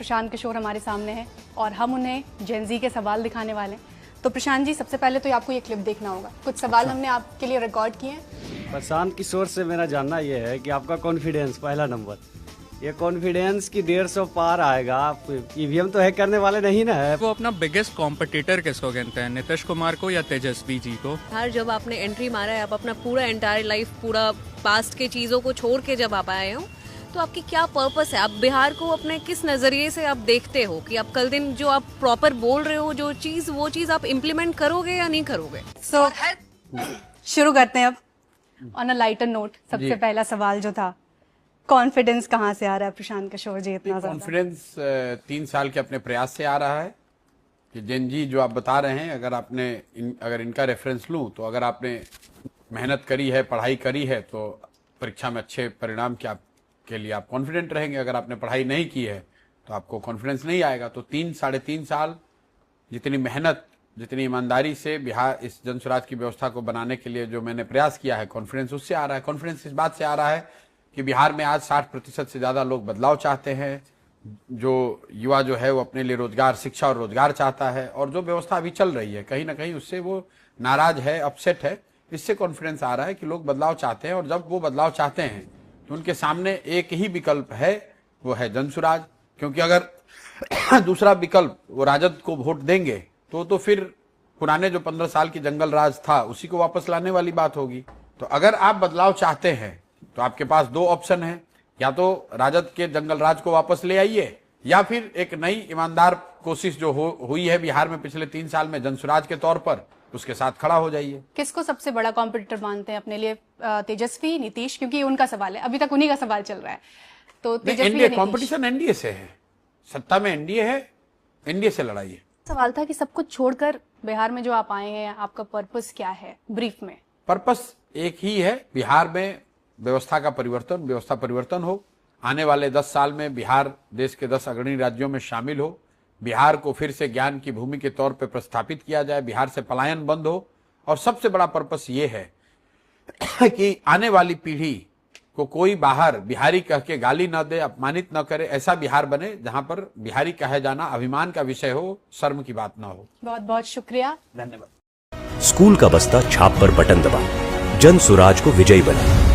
प्रशांत किशोर हमारे सामने हैं और हम उन्हें जेनजी के सवाल दिखाने वाले हैं। तो प्रशांत जी, सबसे पहले तो आपको ये क्लिप देखना होगा। कुछ सवाल हमने आपके लिए रिकॉर्ड किए हैं। प्रशांत किशोर से मेरा जानना यह है कि आपका कॉन्फिडेंस, पहला नंबर, ये कॉन्फिडेंस की 150 पार आएगा। आप ईवीएम तो हैक करने वाले नहीं ना है? वो अपना बिगेस्ट कॉम्पिटिटर किसको कहते हैं, नीतीश कुमार को या तेजस्वी जी को? हर जब आपने एंट्री मारा है, आप अपना पूरा एंटायर लाइफ, पूरा पास्ट के चीजों को छोड़ के जब आप आए हो, तो आपकी क्या पर्पस है? आप बिहार को अपने किस नजरिए से आप देखते हो कि आप कल दिन जो आप प्रॉपर बोल रहे हो जो चीज, वो चीज आप इम्प्लीमेंट करोगे या नहीं करोगे? सो शुरू करते हैं अब ऑन अ लाइटर नोट। सबसे पहला सवाल जो था, कॉन्फिडेंस कहाँ से आ रहा है प्रशांत किशोर जी इतना ज्यादा? कॉन्फिडेंस 3 साल के अपने प्रयास से आ रहा है कि जेनजी जो आप बता रहे हैं, अगर इनका रेफरेंस लूं तो अगर आपने मेहनत करी है, पढ़ाई करी है, तो परीक्षा में अच्छे परिणाम के लिए आप कॉन्फिडेंट रहेंगे। अगर आपने पढ़ाई नहीं की है तो आपको कॉन्फिडेंस नहीं आएगा। तो 3-3.5 साल जितनी मेहनत, जितनी ईमानदारी से बिहार इस जन स्वराज की व्यवस्था को बनाने के लिए जो मैंने प्रयास किया है, कॉन्फिडेंस उससे आ रहा है। कॉन्फिडेंस इस बात से आ रहा है कि बिहार में आज 60% से ज्यादा लोग बदलाव चाहते हैं। जो युवा जो है वो अपने लिए रोजगार, शिक्षा और रोजगार चाहता है, और जो व्यवस्था अभी चल रही है कहीं ना कहीं उससे वो नाराज है, अपसेट है। इससे कॉन्फिडेंस आ रहा है कि लोग बदलाव चाहते हैं, और जब वो बदलाव चाहते हैं तो उनके सामने एक ही विकल्प है, वो है जनसुराज। क्योंकि अगर दूसरा विकल्प वो राजद को वोट देंगे तो फिर पुराने जो 15 साल की जंगल राज था उसी को वापस लाने वाली बात होगी। तो अगर आप बदलाव चाहते हैं तो आपके पास 2 ऑप्शन है, या तो राजद के जंगल राज को वापस ले आइए, या फिर एक नई ईमानदार कोशिश जो हुई है बिहार में पिछले 3 साल में जनसुराज के तौर पर, उसके साथ खड़ा हो जाइए। किसको सबसे बड़ा कॉम्पिटिटर मानते हैं अपने लिए? तेजस्वी, नीतीश? क्योंकि ये उनका सवाल है, अभी तक उन्हीं का सवाल चल रहा है। तो एनडीए कंपटीशन एनडीए से है, सत्ता में एनडीए है, एनडीए से लड़ाई है। सवाल था कि सब कुछ छोड़कर बिहार में जो आप आए हैं, आपका पर्पस क्या है? ब्रीफ में पर्पस एक ही है, बिहार में व्यवस्था परिवर्तन हो। आने वाले 10 साल में बिहार देश के 10 अग्रणी राज्यों में शामिल हो। बिहार को फिर से ज्ञान की भूमि के तौर पर प्रस्थापित किया जाए, बिहार से पलायन बंद हो। और सबसे बड़ा पर्पस ये है कि आने वाली पीढ़ी को कोई बाहर बिहारी कह के गाली न दे, अपमानित न करे। ऐसा बिहार बने जहां पर बिहारी कहे जाना अभिमान का विषय हो, शर्म की बात ना हो। बहुत बहुत शुक्रिया, धन्यवाद। स्कूल का बस्ता छाप पर बटन दबा, जन सुराज को विजयी बना।